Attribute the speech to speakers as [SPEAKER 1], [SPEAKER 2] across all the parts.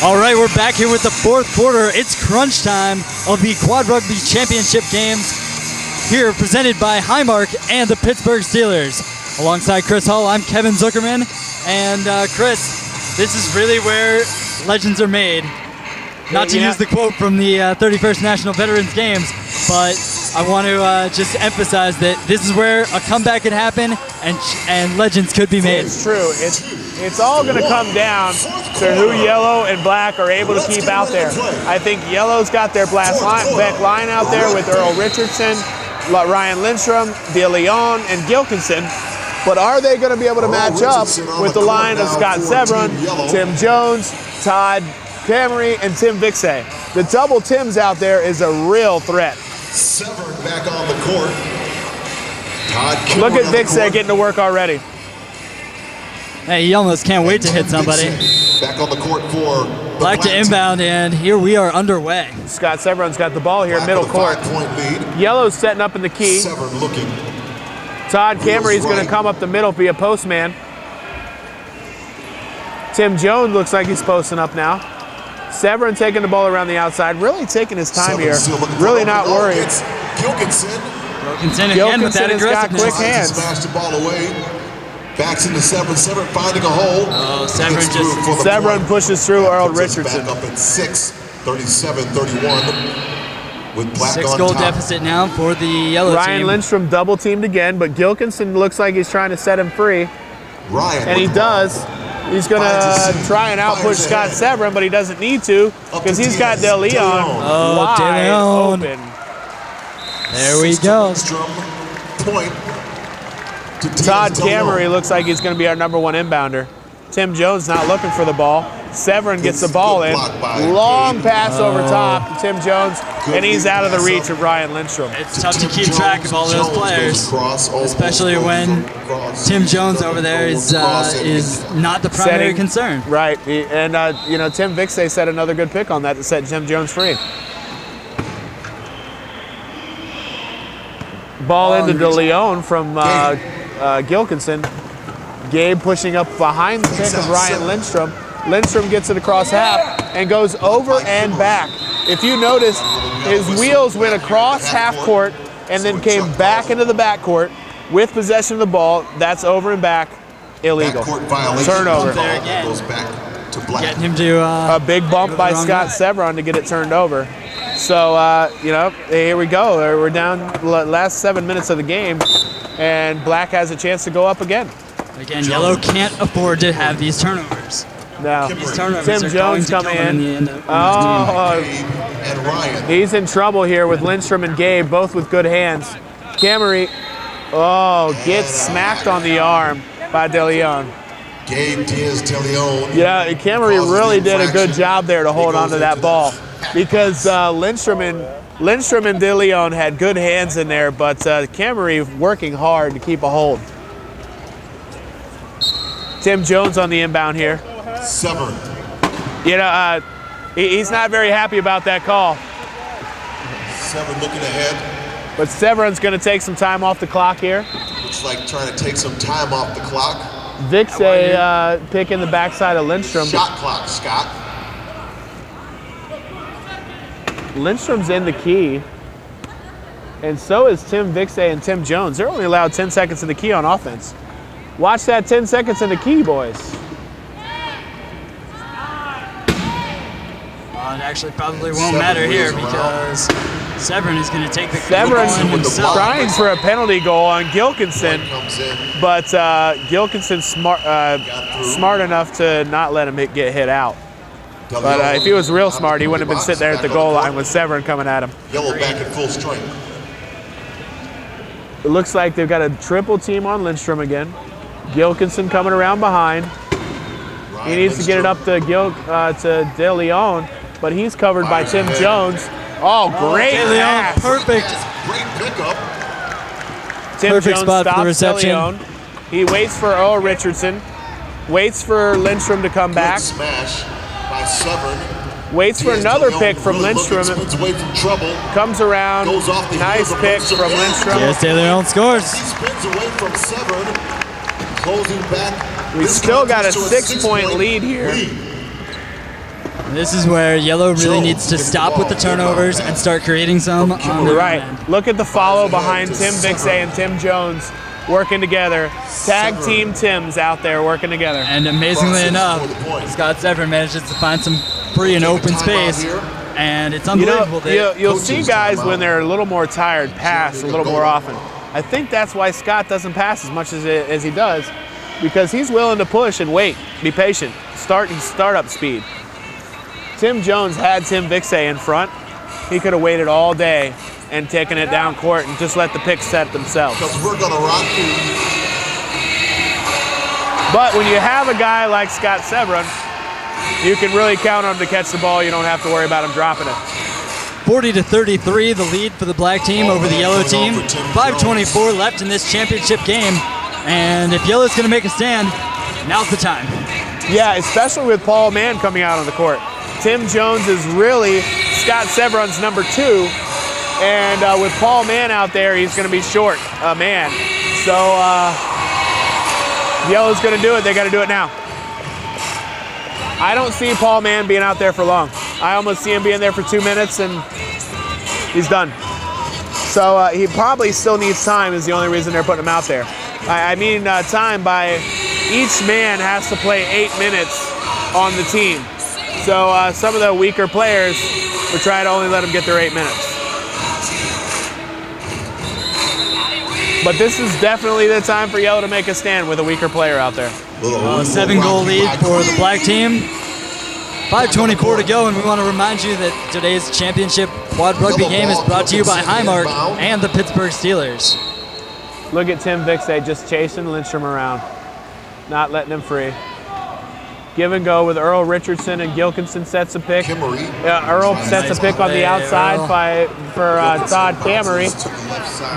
[SPEAKER 1] All right, we're back here with the fourth quarter. It's crunch time of the Quad Rugby Championship games here presented by Highmark and the Pittsburgh Steelers. Alongside Chris Hall, I'm Kevin Zuckerman. And Chris, this is really where legends are made. Not to use the quote from the 31st National Veterans Games, but I want to just emphasize that this is where a comeback could happen and legends could be made.
[SPEAKER 2] It's true. It's all going to come down to who yellow and black are able to keep out there. I think yellow's got their back line out there with Earl Richardson, Ryan Lindstrom, De Leon, and Gilkinson. But are they going to be able to match up with the line of Scott Severin, Tim Jones, Todd Camry, and Tim Vixay? The double Tims out there is a real threat.
[SPEAKER 3] Severin back on the court.
[SPEAKER 2] Look at Vixay getting to work already.
[SPEAKER 1] Hey, he almost can't wait to hit somebody.
[SPEAKER 3] Back on the court for
[SPEAKER 1] Black to inbound, and here we are underway.
[SPEAKER 2] Scott Severin's got the ball here, middle court.
[SPEAKER 3] 5-point lead.
[SPEAKER 2] Yellow's setting up in the key.
[SPEAKER 3] Severin looking.
[SPEAKER 2] Todd Camry's going to come up the middle, be a postman. Tim Jones looks like he's posting up now. Severin taking the ball around the outside, really taking his time here. Really not worried.
[SPEAKER 1] Gilkinson again with that aggressiveness.
[SPEAKER 2] Got quick hands.
[SPEAKER 3] Smashed the ball away. Backs into Severin. Severin finding a hole.
[SPEAKER 1] Oh,
[SPEAKER 2] Severin pushes through Earl Richardson.
[SPEAKER 3] Back up at 6, 37-31. With Black on top.
[SPEAKER 1] 6-goal deficit now for the yellow team.
[SPEAKER 2] Ryan Lindstrom double teamed again, but Gilkinson looks like he's trying to set him free. And he does. He's going to try and outpush Scott Severin, but he doesn't need to because he's got De Leon wide open.
[SPEAKER 1] There we go.
[SPEAKER 3] Point.
[SPEAKER 2] Todd Camry looks like he's going to be our #1 inbounder. Tim Jones not looking for the ball. Severin gets the ball in. Long pass over top to Tim Jones, and he's out of the reach of Ryan Lindstrom.
[SPEAKER 1] It's tough to keep track of all those players, especially when Tim Jones over there is not the primary concern.
[SPEAKER 2] Right, and Tim Vixay set another good pick on that to set Tim Jones free. Ball into De Leon from Gilkinson. Gabe pushing up behind the pick of Ryan Lindstrom. Lindstrom gets it across half and goes over and back. If you notice, his wheels went across half court and then came back into the back court with possession of the ball. That's over and back, illegal. Turnover.
[SPEAKER 1] There again.
[SPEAKER 3] Goes back to Black.
[SPEAKER 1] Getting him to
[SPEAKER 2] a big bump by Scott Severin to get it turned over. So, here we go. We're down last 7 minutes of the game, and Black has a chance to go up again.
[SPEAKER 1] Again, yellow can't afford to have these turnovers.
[SPEAKER 2] No.
[SPEAKER 1] These turnovers
[SPEAKER 2] Tim Jones coming in. He's in trouble here with Lindstrom and Gabe, both with good hands. Camry, gets smacked on the arm by De Leon.
[SPEAKER 3] Gabe Diaz De Leon.
[SPEAKER 2] Yeah, Camry really did a good job there to hold on to that ball because Lindstrom and De Leon had good hands in there, but Camry working hard to keep a hold. Tim Jones on the inbound here.
[SPEAKER 3] Severin.
[SPEAKER 2] He's not very happy about that call.
[SPEAKER 3] Severin looking ahead.
[SPEAKER 2] But Severin's going to take some time off the clock here.
[SPEAKER 3] Looks like trying to take some time off the clock.
[SPEAKER 2] Vixay picking the backside of Lindstrom.
[SPEAKER 3] Shot clock, Scott.
[SPEAKER 2] Lindstrom's in the key. And so is Tim Vixay and Tim Jones. They're only allowed 10 seconds in the key on offense. Watch that 10 seconds in the key, boys.
[SPEAKER 1] Well, it actually probably won't matter here because Severin is going to take the
[SPEAKER 2] Severin
[SPEAKER 1] himself.
[SPEAKER 2] trying for a penalty goal on Gilkinson, but Gilkinson's smart enough to not let him get hit out. But if he was real smart, he wouldn't have been sitting there at the goal line with Severin coming at him.
[SPEAKER 3] Yellow back at full strength.
[SPEAKER 2] It looks like they've got a triple team on Lindstrom again. Gilkinson coming around behind. He needs to get it up to De Leon, but he's covered by Tim Jones. Oh, great pass.
[SPEAKER 1] Perfect.
[SPEAKER 3] Great pickup.
[SPEAKER 2] Tim
[SPEAKER 1] Perfect
[SPEAKER 2] Jones
[SPEAKER 1] spot for the
[SPEAKER 2] stops De
[SPEAKER 1] reception.
[SPEAKER 2] Leon. He waits for Earl Richardson. Waits for Lindstrom to come back.
[SPEAKER 3] Good smash by Severin.
[SPEAKER 2] Waits for another pick from Lindstrom.
[SPEAKER 3] Spins away from trouble.
[SPEAKER 2] Comes around.
[SPEAKER 3] Goes off the
[SPEAKER 2] Nice
[SPEAKER 3] heels of
[SPEAKER 2] pick
[SPEAKER 3] Lindstrom.
[SPEAKER 2] from Lindstrom.
[SPEAKER 1] Yes, De Leon scores.
[SPEAKER 3] He spins away from Severin. Closing back.
[SPEAKER 2] We've still got a 6-point lead here.
[SPEAKER 1] This is where yellow really needs to stop with the turnovers and start creating some on the
[SPEAKER 2] Right.
[SPEAKER 1] end.
[SPEAKER 2] Look at the follow behind Tim Vixay and Tim Jones working together. Tag team Tims out there working together.
[SPEAKER 1] And amazingly enough, Scott Severin manages to find some free and open space. And it's unbelievable.
[SPEAKER 2] You'll see guys when they're a little more tired pass a little more often. I think that's why Scott doesn't pass as much as he does, because he's willing to push and wait, be patient, start-up speed. Tim Jones had Tim Vixay in front. He could have waited all day and taken it down court and just let the picks set themselves.
[SPEAKER 3] Because we're going to rock you.
[SPEAKER 2] But when you have a guy like Scott Severin, you can really count on him to catch the ball. You don't have to worry about him dropping it.
[SPEAKER 1] 40-33, the lead for the black team over the yellow team. 5:24 left in this championship game. And if yellow's going to make a stand, now's the time.
[SPEAKER 2] Yeah, especially with Paul Mann coming out on the court. Tim Jones is really Scott Severin's number 2. And with Paul Mann out there, he's going to be short a man. So yellow's going to do it. They got to do it now. I don't see Paul Mann being out there for long. I almost see him being there for 2 minutes and he's done. So he probably still needs time is the only reason they're putting him out there. I mean time by each man has to play 8 minutes on the team. So some of the weaker players, we're trying to only let them get their 8 minutes. But this is definitely the time for yellow to make a stand with a weaker player out there.
[SPEAKER 1] A 7-goal lead for the black team. 5:24 to go, and we want to remind you that today's championship quad rugby game is brought to you by Highmark and the Pittsburgh Steelers.
[SPEAKER 2] Look at Tim Vixay just chasing Lindstrom around, not letting him free. Give and go with Earl Richardson, and Gilkinson sets a pick. Earl sets a pick on the outside for Todd Camery.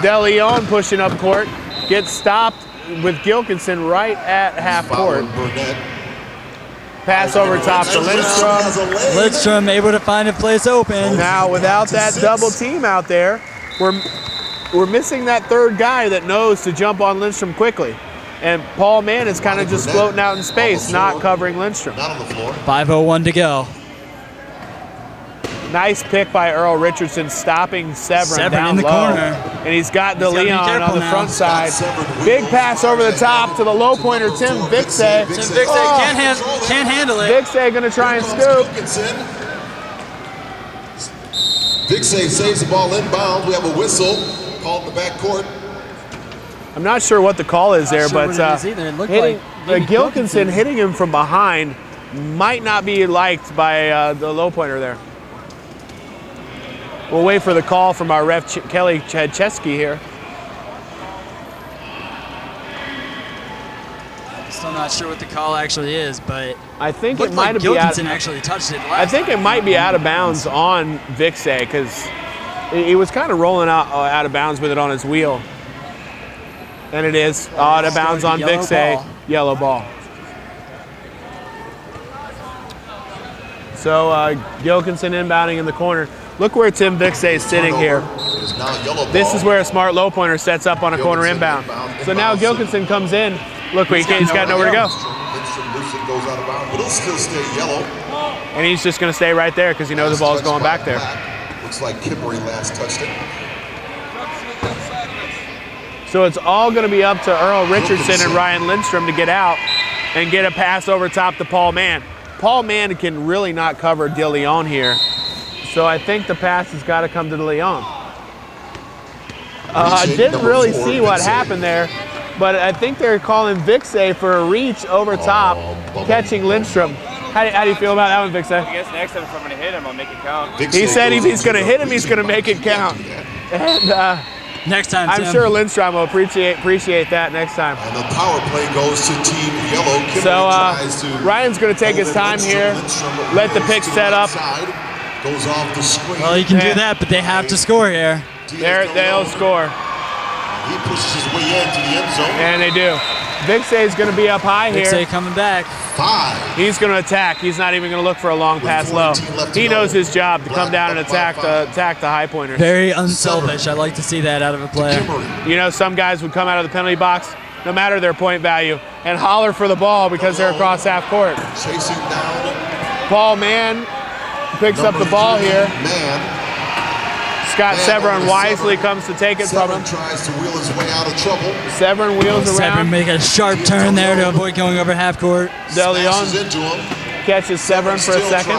[SPEAKER 2] DeLeon pushing up court, gets stopped with Gilkinson right at half court. Pass over top to Lindstrom.
[SPEAKER 1] Lindstrom able to find a place open.
[SPEAKER 2] Now without that double team out there, we're missing that third guy that knows to jump on Lindstrom quickly. And Paul Mann is kind of just floating out in space, not covering Lindstrom.
[SPEAKER 1] 5:01 to go.
[SPEAKER 2] Nice pick by Earl Richardson, stopping Severin down
[SPEAKER 1] in the
[SPEAKER 2] low.
[SPEAKER 1] corner.
[SPEAKER 2] And he's got DeLeon on the
[SPEAKER 1] now.
[SPEAKER 2] front side. Big pass over the top to the low pointer, Tim Vixay.
[SPEAKER 1] Tim Vixay can't handle it.
[SPEAKER 2] Vixay going to try and scoop.
[SPEAKER 3] Vixay saves the ball inbound. We have a whistle called in the backcourt.
[SPEAKER 2] I'm not sure what the call is there, but Gilkinson hitting him from behind might not be liked by the low pointer there. We'll wait for the call from our ref, Kelly Chadcheski here.
[SPEAKER 1] Still not sure what the call actually is, but
[SPEAKER 2] I think it might
[SPEAKER 1] like
[SPEAKER 2] have
[SPEAKER 1] Gilkinson actually touched it.
[SPEAKER 2] I think it might be out of bounds on Vixay because he was kind of rolling out of bounds with it on his wheel. And it is out of bounds on Vixay. Yellow ball. So Gilkinson inbounding in the corner. Look where Tim Vixay is sitting here. This is where a smart low pointer sets up on a corner inbound. So now Gilkinson comes in. Look, he's got nowhere to go. And he's just going to stay right there because he knows the ball's going back there.
[SPEAKER 3] Looks like Kimmery last touched it.
[SPEAKER 2] So it's all going to be up to Earl Richardson and Ryan Lindstrom to get out and get a pass over top to Paul Mann. Paul Mann can really not cover DeLeon here. So I think the pass has got to come to DeLeon. I didn't really see what happened there, but I think they're calling Vixay for a reach over top, catching Lindstrom. How do you feel about that one, Vixay?
[SPEAKER 4] I guess next time if I'm going to hit him, I'll make it count.
[SPEAKER 2] He said if he's going to hit him, he's going to make it count. And
[SPEAKER 1] next time,
[SPEAKER 2] I'm sure Lindstrom will appreciate that next time.
[SPEAKER 3] And the power play goes to Team Yellow.
[SPEAKER 2] So Ryan's going to take his time here, let the pick set up.
[SPEAKER 3] Goes off the screen.
[SPEAKER 1] Well, you can do that, but they have to score here.
[SPEAKER 2] They'll score.
[SPEAKER 3] He pushes his way into the end zone.
[SPEAKER 2] And they do. Vixay is going to be up high here.
[SPEAKER 1] Vixay coming back.
[SPEAKER 3] 5.
[SPEAKER 2] He's going to attack. He's not even going to look for a long pass low. He knows his job to come down and attack the high pointers.
[SPEAKER 1] Very unselfish. I like to see that out of a player.
[SPEAKER 2] You know, some guys would come out of the penalty box, no matter their point value, and holler for the ball because they're across half court.
[SPEAKER 3] Chasing down
[SPEAKER 2] Paul Mann picks up the ball here. Scott Severin wisely comes to take it from him.
[SPEAKER 3] Tries to wheel his way out of trouble.
[SPEAKER 2] Severin wheels around.
[SPEAKER 1] Severin make a sharp turn there to avoid going over half court.
[SPEAKER 2] DeLeon catches Severin for a second.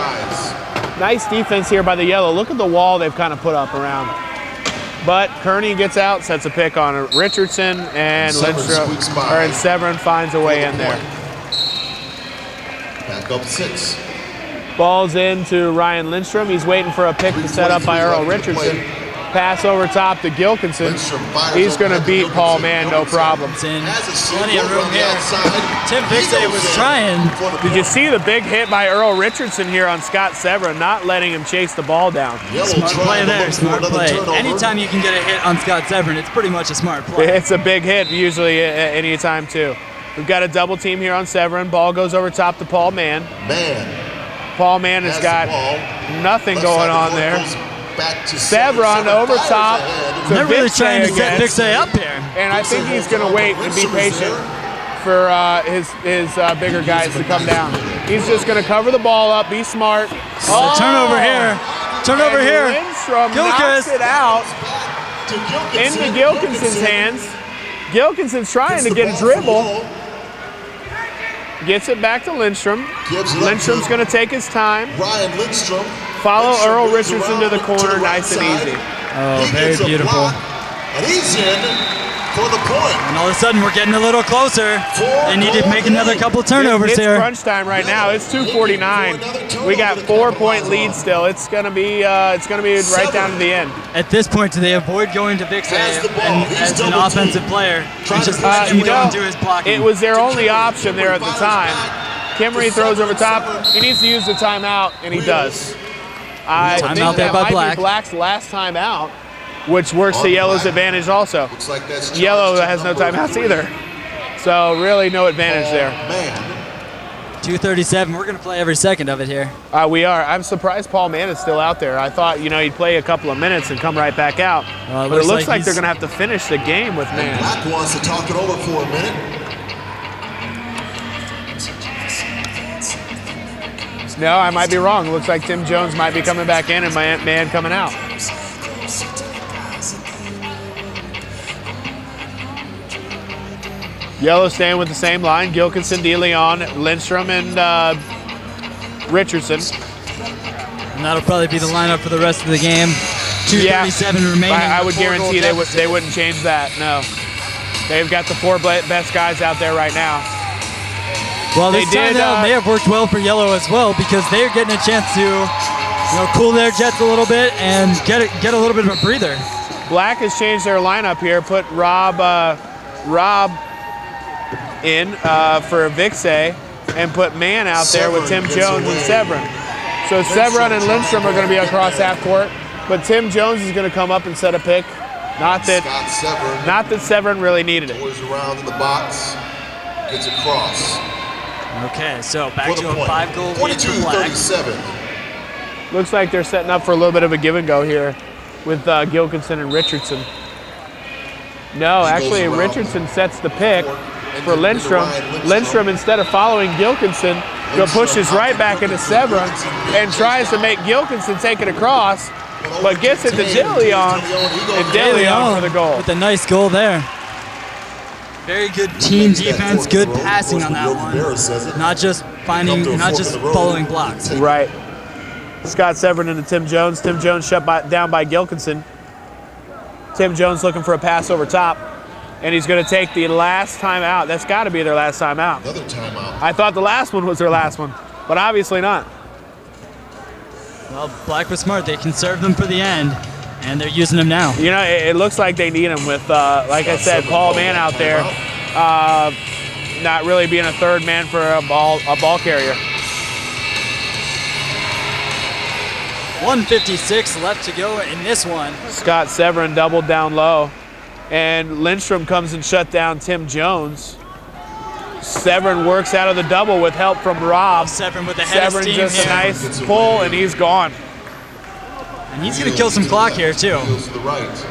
[SPEAKER 2] Nice defense here by the yellow. Look at the wall they've kind of put up around. But Kearney gets out, sets a pick on Richardson, and Severin finds a way in there.
[SPEAKER 3] Back up 6.
[SPEAKER 2] Ball's into Ryan Lindstrom. He's waiting for a pick to set up by Earl Richardson. Pass over top to Gilkinson. He's going to beat Paul Mann, no problem.
[SPEAKER 1] Plenty of room here. Tim Vixay was trying.
[SPEAKER 2] Did you see the big hit by Earl Richardson here on Scott Severin, not letting him chase the ball down?
[SPEAKER 1] Smart play there, smart play. Anytime you can get a hit on Scott Severin, it's pretty much a smart play.
[SPEAKER 2] It's a big hit, usually any time too. We've got a double team here on Severin. Ball goes over top to Paul Mann. Paul Mann has got nothing going on there. Severin over top.
[SPEAKER 1] They're really trying to set Vixay up here.
[SPEAKER 2] And I think he's going to wait and be patient for his bigger guys to come down. He's just going to cover the ball up, be smart.
[SPEAKER 1] Turnover here. Turnover here.
[SPEAKER 2] Lindstrom knocks it out into Gilkinson's hands. Gilkinson's trying to get a dribble. Gets it back to Lindstrom. Lindstrom's going to take his time.
[SPEAKER 3] Ryan Lindstrom.
[SPEAKER 2] Follow Earl Richardson to the corner, nice and easy.
[SPEAKER 1] Oh, very beautiful.
[SPEAKER 3] And he's in for the point.
[SPEAKER 1] And all of a sudden, we're getting a little closer. They need to make another couple turnovers
[SPEAKER 2] it's
[SPEAKER 1] here.
[SPEAKER 2] It's crunch time right now. It's 2:49. We got 4-point lead still. It's gonna be right down to the end.
[SPEAKER 1] At this point, do they avoid going to Vixay as an offensive player and just let him go and do his blocking?
[SPEAKER 2] It was their only option there at the time. Kimmery throws over top. He needs to use the timeout, and he does. I think that might be Black's last timeout, which works to Yellow's advantage also. Yellow has no timeouts either. So really no advantage there.
[SPEAKER 1] 2:37, we're going to play every second of it here.
[SPEAKER 2] We are. I'm surprised Paul Mann is still out there. I thought, he'd play a couple of minutes and come right back out. But it looks like they're going to have to finish the game with Mann.
[SPEAKER 3] Black wants to talk it over for a minute.
[SPEAKER 2] No, I might be wrong. It looks like Tim Jones might be coming back in and Mann coming out. Yellow staying with the same line. Gilkinson, DeLeon, Lindstrom, and Richardson.
[SPEAKER 1] And that'll probably be the lineup for the rest of the game. 2:37 remaining.
[SPEAKER 2] I would guarantee they wouldn't change that, no. They've got the 4 best guys out there right now.
[SPEAKER 1] Well, this timeout may have worked well for Yellow as well because they're getting a chance to cool their jets a little bit and get a little bit of a breather.
[SPEAKER 2] Black has changed their lineup here, put Rob in for Vixay and put Mann out there with Tim Jones and Severin. So Severin and Lindstrom are going to be across half court, but Tim Jones is going to come up and set a pick. Not that Severin really needed it.
[SPEAKER 3] Goes around in the box, gets across.
[SPEAKER 1] Okay, so back to a 5-goal lead for Black.
[SPEAKER 3] 42-37.
[SPEAKER 2] Looks like they're setting up for a little bit of a give and go here with Gilkinson and Richardson. No, actually Richardson sets the pick for Lindstrom. Lindstrom, instead of following Gilkinson, pushes right back into Severin and tries to make Gilkinson take it across, but gets it to DeLeon, and DeLeon for the goal.
[SPEAKER 1] With a nice goal there. Very good team defense, good passing on that one. Not just following blocks.
[SPEAKER 2] Right. Scott Severin into Tim Jones. Tim Jones shut down by Gilkinson. Tim Jones looking for a pass over top. And he's going to take the last timeout. That's got to be their last timeout.
[SPEAKER 3] Another timeout.
[SPEAKER 2] I thought the last one was their last one, but obviously not.
[SPEAKER 1] Well, Black was smart. They conserved them for the end, and they're using them now.
[SPEAKER 2] It looks like they need him with, like I said, Paul Mann out there, not really being a third man for a ball carrier.
[SPEAKER 1] 1:56 left to go in this one.
[SPEAKER 2] Scott Severin doubled down low, and Lindstrom comes and shut down Tim Jones. Severin works out of the double with help from Rob.
[SPEAKER 1] Severin with the head of steam
[SPEAKER 2] just
[SPEAKER 1] here.
[SPEAKER 2] A nice pull, and he's gone.
[SPEAKER 1] And he's going to kill some clock here, too.
[SPEAKER 3] Goes to the right.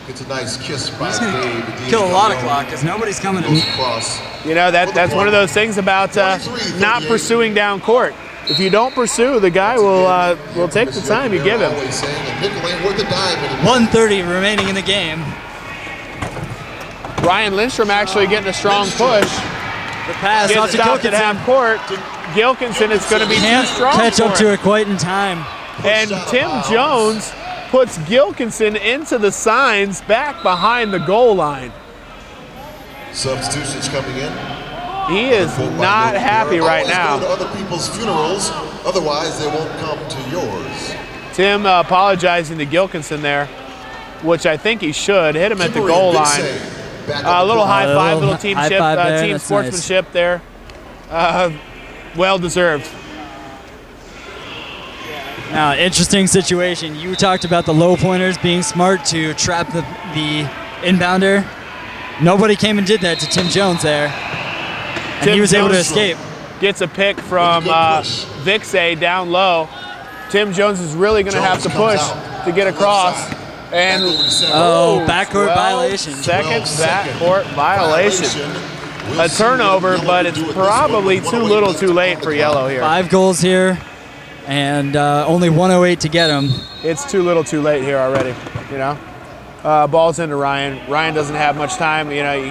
[SPEAKER 3] Gets a nice kiss by
[SPEAKER 1] Dave. Kill a lot of clock because nobody's coming to
[SPEAKER 3] across.
[SPEAKER 2] You know, that's one of those things about not pursuing down court. If you don't pursue, the guy will take the time you give him.
[SPEAKER 1] 1:30 remaining in the game.
[SPEAKER 2] Ryan Lindstrom actually getting a strong push.
[SPEAKER 1] The pass
[SPEAKER 2] Gets
[SPEAKER 1] off to
[SPEAKER 2] stopped at
[SPEAKER 1] Gilkinson.
[SPEAKER 2] half court. Gilkinson is going to be
[SPEAKER 1] Can't
[SPEAKER 2] too strong
[SPEAKER 1] catch up
[SPEAKER 2] for
[SPEAKER 1] to
[SPEAKER 2] him.
[SPEAKER 1] it quite in time.
[SPEAKER 2] And Tim Jones puts Gilkinson into the signs back behind the goal line.
[SPEAKER 3] Substitutions coming in.
[SPEAKER 2] He is not happy right now.
[SPEAKER 3] Always go to other people's funerals, otherwise they won't come to yours.
[SPEAKER 2] Tim apologizing to Gilkinson there, which I think he should. Hit him at the goal line. A little high five, little team sportsmanship there. Well deserved.
[SPEAKER 1] Now, interesting situation. You talked about the low pointers being smart to trap the inbounder. Nobody came and did that to Tim Jones there. And he was able to escape.
[SPEAKER 2] Gets a pick from Vixay down low. Tim Jones is really going to have to push to get across. And
[SPEAKER 1] backcourt violation.
[SPEAKER 2] Second backcourt violation. A turnover, but it's probably too little too late for yellow here.
[SPEAKER 1] 5 goals here, and only 108 to get him.
[SPEAKER 2] It's too little too late here already, you know. Ball's into Ryan. Ryan doesn't have much time, you know.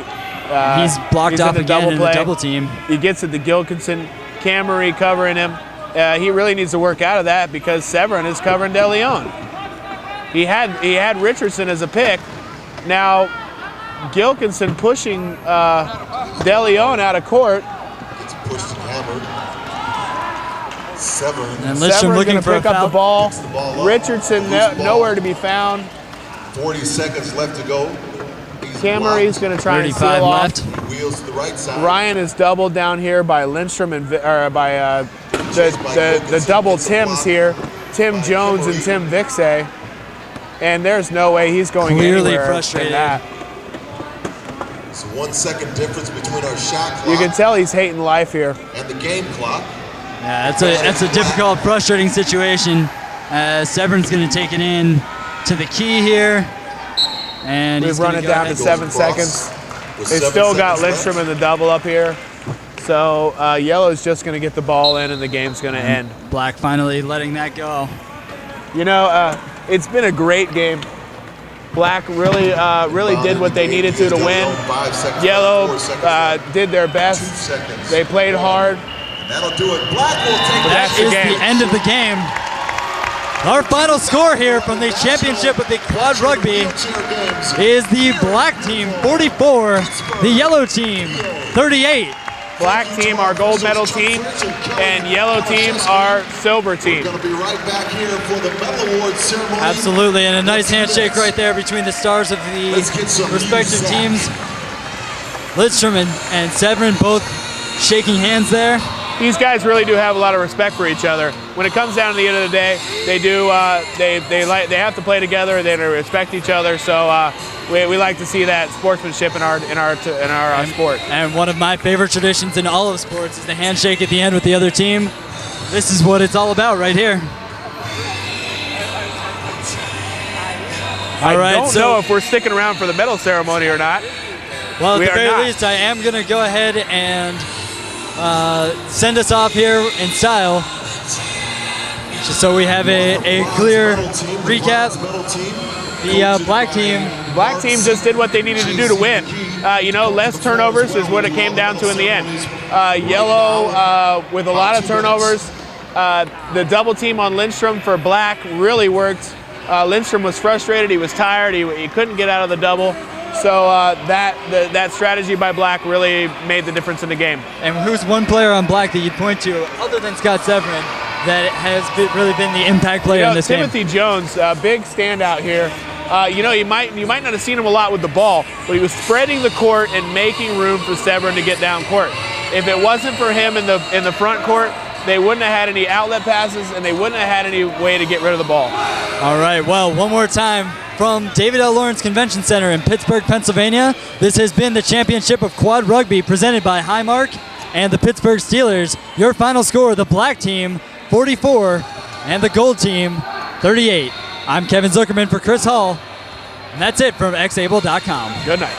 [SPEAKER 1] He's blocked off again in the double team.
[SPEAKER 2] He gets it to Gilkinson. Camery covering him. He really needs to work out of that because Severin is covering De Leon. He had Richardson as a pick. Now Gilkinson pushing De Leon out of court.
[SPEAKER 3] Gets pushed and hammered. Severin.
[SPEAKER 1] And Lindstrom looking for a
[SPEAKER 2] pick up
[SPEAKER 1] foul.
[SPEAKER 2] the ball.
[SPEAKER 3] Picks the ball up.
[SPEAKER 2] Richardson nowhere to be found.
[SPEAKER 3] 40 seconds left to go.
[SPEAKER 2] Camery's going to try and
[SPEAKER 1] 35
[SPEAKER 2] seal off.
[SPEAKER 1] left.
[SPEAKER 3] Wheels to the right side.
[SPEAKER 2] Ryan is doubled down here by Lindstrom and by the double Tims here, Tim Jones and Tim Vixay, and there's no way he's going
[SPEAKER 1] Clearly
[SPEAKER 2] anywhere
[SPEAKER 1] frustrated.
[SPEAKER 2] in that.
[SPEAKER 3] It's 1 second difference between our shot clock
[SPEAKER 2] You can tell he's hating life here.
[SPEAKER 3] and the game clock.
[SPEAKER 1] Yeah, that's a difficult, frustrating situation. Severin's going to take it in to the key here. And
[SPEAKER 2] We've run it down to 7 seconds. They still got Lindstrom in the double up here. So yellow's just going to get the ball in and the game's going to end.
[SPEAKER 1] Black finally letting that go.
[SPEAKER 2] You know, it's been a great game. Black really did what they needed to win.
[SPEAKER 3] 5 seconds
[SPEAKER 2] Yellow
[SPEAKER 3] left, 4 seconds
[SPEAKER 2] did their best.
[SPEAKER 3] 2 seconds.
[SPEAKER 2] They played hard.
[SPEAKER 3] That'll do it. Black will take
[SPEAKER 1] That
[SPEAKER 2] That's the
[SPEAKER 1] is
[SPEAKER 2] game.
[SPEAKER 1] the end of the game. Our final score here from the championship of the Quad Rugby is the black team 44, the yellow team 38.
[SPEAKER 2] Black team, our gold medal team, and yellow team, our silver team.
[SPEAKER 3] Going to be right back here for the medal award ceremony.
[SPEAKER 1] Absolutely, and a nice handshake right there between the stars of the
[SPEAKER 3] Let's get some
[SPEAKER 1] respective
[SPEAKER 3] music.
[SPEAKER 1] teams. Lidstrom and Severin both shaking hands there.
[SPEAKER 2] These guys really do have a lot of respect for each other. When it comes down to the end of the day, they do. They have to play together. They respect each other. So we like to see that sportsmanship in our sport.
[SPEAKER 1] And one of my favorite traditions in all of sports is the handshake at the end with the other team. This is what it's all about right here. All right,
[SPEAKER 2] I don't know if we're sticking around for the medal ceremony or not.
[SPEAKER 1] Well, at
[SPEAKER 2] We
[SPEAKER 1] the
[SPEAKER 2] are
[SPEAKER 1] very
[SPEAKER 2] not.
[SPEAKER 1] least, I am going to go ahead and send us off here in style, just so we have a clear recap. The black team.
[SPEAKER 2] Black team just did what they needed to do to win. Less turnovers is what it came down to in the end. Yellow with a lot of turnovers. The double team on Lindstrom for black really worked. Lindstrom was frustrated. He was tired. He couldn't get out of the double. So that strategy by black really made the difference in the game.
[SPEAKER 1] And who's one player on black that you'd point to, other than Scott Severin, that has really been the impact player in this
[SPEAKER 2] Timothy Jones, big standout here. You might not have seen him a lot with the ball, but he was spreading the court and making room for Severin to get down court. If it wasn't for him in the front court, they wouldn't have had any outlet passes and they wouldn't have had any way to get rid of the ball.
[SPEAKER 1] All right, well, one more time from David L. Lawrence Convention Center in Pittsburgh, Pennsylvania. This has been the championship of Quad Rugby presented by Highmark and the Pittsburgh Steelers. Your final score, the black team 44 and the gold team 38. I'm Kevin Zuckerman for Chris Hall, and that's it from xable.com.
[SPEAKER 2] Good night.